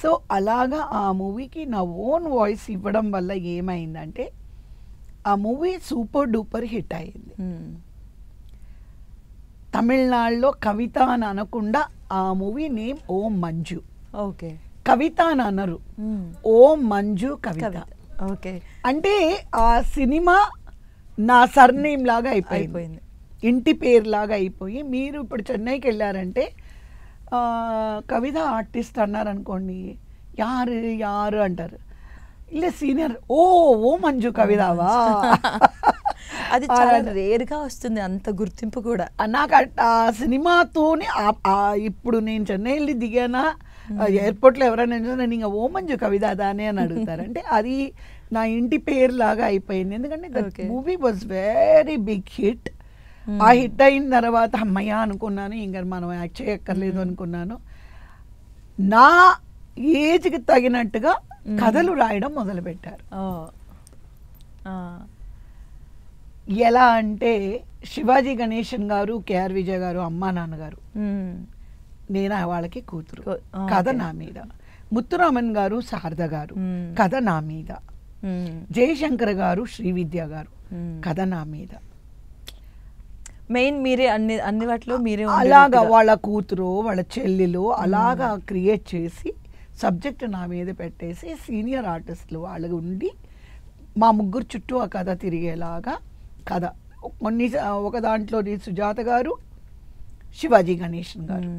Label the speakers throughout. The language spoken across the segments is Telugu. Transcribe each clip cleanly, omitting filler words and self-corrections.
Speaker 1: సో అలాగా ఆ మూవీకి నా ఓన్ వాయిస్ ఇవ్వడం వల్ల ఏమైందంటే ఆ మూవీ సూపర్ డూపర్ హిట్ అయింది. తమిళనాడులో కవిత అని అనకుండా ఆ మూవీ నేమ్ ఓం మంజు.
Speaker 2: ఓకే,
Speaker 1: కవిత అని అనరు, ఓం మంజు కవిత.
Speaker 2: ఓకే,
Speaker 1: అంటే ఆ సినిమా నా సర్నేమ్ లాగా అయిపోయింది, ఇంటి పేరు లాగా అయిపోయి. మీరు ఇప్పుడు చెన్నైకి వెళ్ళారంటే కవిత ఆర్టిస్ట్ అన్నారనుకోండి, యారు యారు అంటారు, ఇలా సీనియర్ ఓ మంజు కవితావా.
Speaker 2: అది చాలా రేర్గా వస్తుంది అంత గుర్తింపు కూడా.
Speaker 1: నాకు ఆ సినిమాతోనే ఇప్పుడు నేను చెన్నై వెళ్ళి దిగానా ఎయిర్పోర్ట్లో ఎవరైనా నేను ఇంకా ఓ మంజు కవిత దానే అని అడుగుతారు. అంటే అది నా ఇంటి పేరు లాగా అయిపోయింది. ఎందుకంటే that movie was very big hit. ఆ హిట్ అయిన తర్వాత అమ్మయ్య అనుకున్నాను, ఇంకా మనం యాక్ట్ చేయక్కర్లేదు అనుకున్నాను. నా ఏజ్కి తగినట్టుగా కథలు రాయడం మొదలుపెట్టారు. ఎలా అంటే శివాజీ గణేశన్ గారు, కేఆర్ విజయ్ గారు అమ్మా నాన్నగారు, నేను వాళ్ళకి కూతురు, కథ నా మీద. ముత్తురామన్ గారు, శారద గారు, కథ నా మీద. జయశంకర్ గారు, శ్రీవిద్య గారు, కథ నా మీద.
Speaker 2: మెయిన్ మీరే అన్ని వాటిలో మీరే
Speaker 1: అలాగా వాళ్ళ కూతురు వాళ్ళ చెల్లెలు అలాగా క్రియేట్ చేసి సబ్జెక్ట్ నా మీద పెట్టేసి సీనియర్ ఆర్టిస్టులు వాళ్ళకి ఉండి మా ముగ్గురు చుట్టూ ఆ కథ తిరిగేలాగా కథ. ఒక దాంట్లో సుజాత గారు, శివాజీ గణేశన్ గారు,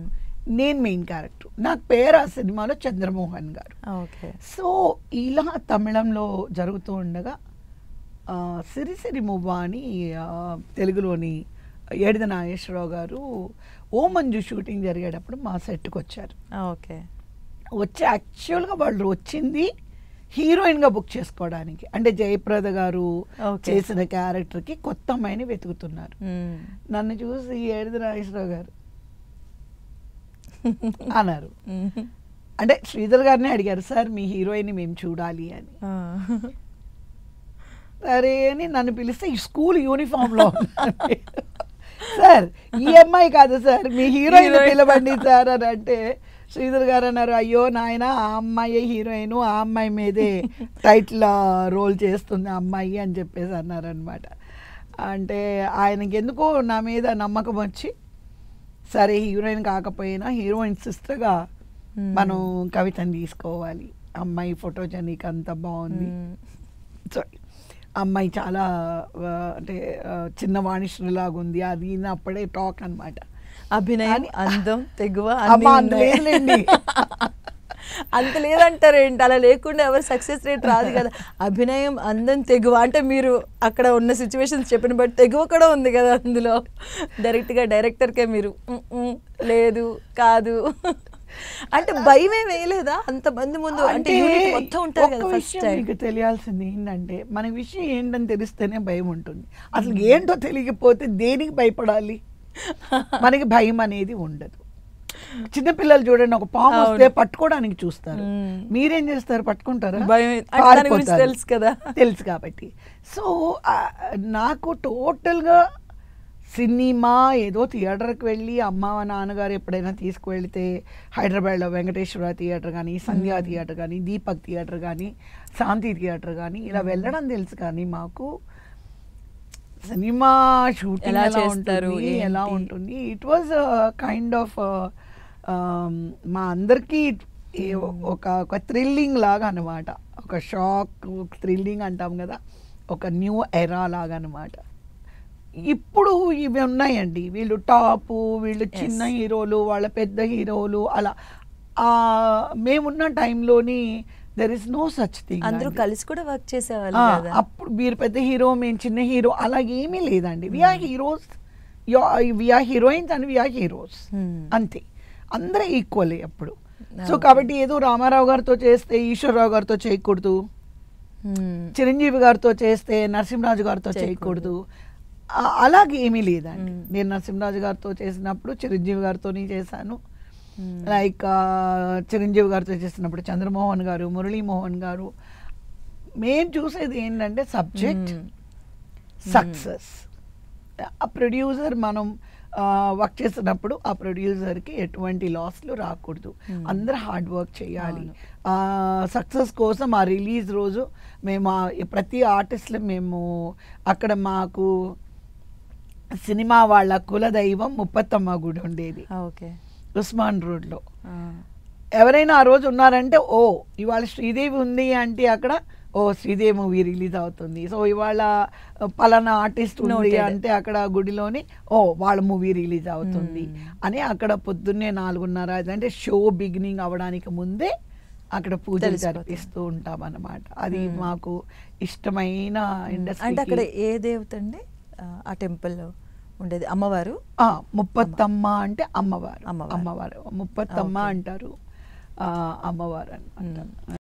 Speaker 1: నేను మెయిన్ క్యారెక్టర్. నాకు పేరు ఆ సినిమాలో చంద్రమోహన్ గారు. సో ఇలా తమిళంలో జరుగుతూ ఉండగా సిరిసిరి మువ్వ అని తెలుగులోని ఏడిద నాగేశ్వరరావు గారు ఓ మంజు షూటింగ్ జరిగేటప్పుడు మా సెట్కి వచ్చారు. వచ్చి యాక్చువల్గా వాళ్ళు వచ్చింది హీరోయిన్గా బుక్ చేసుకోవడానికి. అంటే జయప్రద గారు చేసిన క్యారెక్టర్కి కొత్త అమ్మాయిని వెతుకుతున్నారు. నన్ను చూసి ఏడిద నాగేశ్వరరావు గారు అన్నారు. అంటే శ్రీధర్ గారిని అడిగారు, సార్ మీ హీరోయిన్ మేము చూడాలి అని. సరే అని నన్ను పిలిస్తే ఈ స్కూల్ యూనిఫామ్లో సార్ ఈ అమ్మాయి కాదు సార్ మీ హీరోయిన్ పిలవండి సార్ అని అంటే శ్రీధర్ గారు అన్నారు, అయ్యో నాయన ఆ అమ్మాయి హీరోయిన్, ఆ అమ్మాయి మీదే టైటిల్ రోల్ చేస్తుంది ఆ అమ్మాయి అని చెప్పేసి అన్నారనమాట. అంటే ఆయనకి ఎందుకో నా మీద నమ్మకం వచ్చి, సరే హీరోయిన్ కాకపోయినా హీరోయిన్ సిస్టర్గా మనం కవితని తీసుకోవాలి, అమ్మాయి ఫోటోజెనిక్ అంత బాగుంది, అమ్మాయి చాలా అంటే చిన్న వాణిశ్రీలాగా ఉంది, అది అప్పుడే టాక్ అనమాట.
Speaker 2: అభినయం, అందం, తెగువ
Speaker 1: అంత
Speaker 2: లేదంటారు ఏంటి? అలా లేకుండా ఎవరు సక్సెస్ రేట్ రాదు కదా. అభినయం, అందం, తెగువ అంటే మీరు అక్కడ ఉన్న సిచ్యువేషన్స్ చెప్పిన బట్టి తెగువ కూడా ఉంది కదా అందులో. డైరెక్ట్గా డైరెక్టర్కే మీరు లేదు కాదు అంటే భయమే వేయలేదా అంతమంది ముందు? అంటే మొత్తం ఉంటారు కదా. ఫస్ట్
Speaker 1: మీకు తెలియాల్సింది ఏంటంటే మన విషయం ఏంటని తెలిస్తేనే భయం ఉంటుంది. అసలు ఏంటో తెలియకపోతే దేనికి భయపడాలి? మనకి భయం అనేది ఉండదు. చిన్నపిల్లలు చూడండి, ఒక పాము వస్తే పట్టుకోవడానికి చూస్తారు, మీరేం చేస్తారు? పట్టుకుంటారా?
Speaker 2: తెలుసు కదా,
Speaker 1: తెలుసు కాబట్టి. సో నాకు టోటల్గా సినిమా ఏదో థియేటర్కి వెళ్ళి అమ్మ నాన్నగారు ఎప్పుడైనా తీసుకువెళితే హైదరాబాద్లో వెంకటేశ్వర థియేటర్ కానీ, సంధ్యా థియేటర్ కానీ, దీపక్ థియేటర్ కానీ, శాంతి థియేటర్ కానీ ఇలా వెళ్ళడం తెలుసు. కానీ మాకు సినిమా షూటింగ్ ఎలా ఉంటుంది, ఇట్ వాజ్ కైండ్ ఆఫ్ మా అందరికీ ఒక థ్రిల్లింగ్ లాగా అనమాట. ఒక షాక్, థ్రిల్లింగ్ అంటాం కదా, ఒక న్యూ ఎరా లాగా అనమాట. ఇప్పుడు ఇవి ఉన్నాయండి, వీళ్ళు టాపు, వీళ్ళు చిన్న హీరోలు, వాళ్ళ పెద్ద హీరోలు, అలా మేమున్న టైంలోని there is no such thing.
Speaker 2: అందరూ కలిసి కూడా వర్క్ చేసేవాళ్ళు.
Speaker 1: అప్పుడు మీరు పెద్ద హీరో, మేము చిన్న హీరో, అలా ఏమీ లేదండి. We are heroes, we are heroines and we are heroes, అంతే. అందరూ ఈక్వలే అప్పుడు. సో కాబట్టి ఏదో రామారావు గారితో చేస్తే ఈశ్వరరావు గారితో చేయకూడదు, చిరంజీవి గారితో చేస్తే నరసింహరాజు గారితో చేయకూడదు, అలాగే ఏమీ లేదండి. నేను నరసింహరాజు గారితో చేసినప్పుడు చిరంజీవి గారితోనే చేశాను. లైక్ చిరంజీవి గారితో చేసినప్పుడు చంద్రమోహన్ గారు, మురళీమోహన్ గారు. మేము చూసేది ఏంటంటే సబ్జెక్ట్, సక్సెస్. ఆ ప్రొడ్యూసర్ మనం వర్క్ చేసినప్పుడు ఆ ప్రొడ్యూసర్కి ఎటువంటి లాస్లు రాకూడదు. అందరూ హార్డ్ వర్క్ చేయాలి. సక్సెస్ కోసం ఆ రిలీజ్ రోజు మేము ప్రతి ఆర్టిస్ట్లో మేము అక్కడ మాకు సినిమా వాళ్ళ కులదైవం ముప్పత్తమ్మ గుడి ఉండేది
Speaker 2: ఓకే
Speaker 1: ఉస్మాన్ రోడ్లో. ఎవరైనా ఆ రోజు ఉన్నారంటే ఓ ఇవాళ శ్రీదేవి ఉంది అంటే అక్కడ ఓ శ్రీదేవి మూవీ రిలీజ్ అవుతుంది, సో ఇవాళ పలానా ఆర్టిస్ట్ ఉంది అంటే అక్కడ గుడిలోని ఓ వాళ్ళ మూవీ రిలీజ్ అవుతుంది అని అక్కడ పొద్దున్నే 4:30 అంటే షో బిగినింగ్ అవ్వడానికి ముందే అక్కడ పూజలు జరిపిస్తూ ఉంటాం అన్నమాట. అది మాకు ఇష్టమైన ఇండస్ట్రీ.
Speaker 2: అంటే అక్కడ ఏ దేవత అండి ఆ టెంపుల్లో ఉండేది? అమ్మవారు?
Speaker 1: ముప్పత్తమ్మ అంటే అమ్మవారు. ముప్పత్తమ్మ అంటారు, అమ్మవారు అన్నమాట.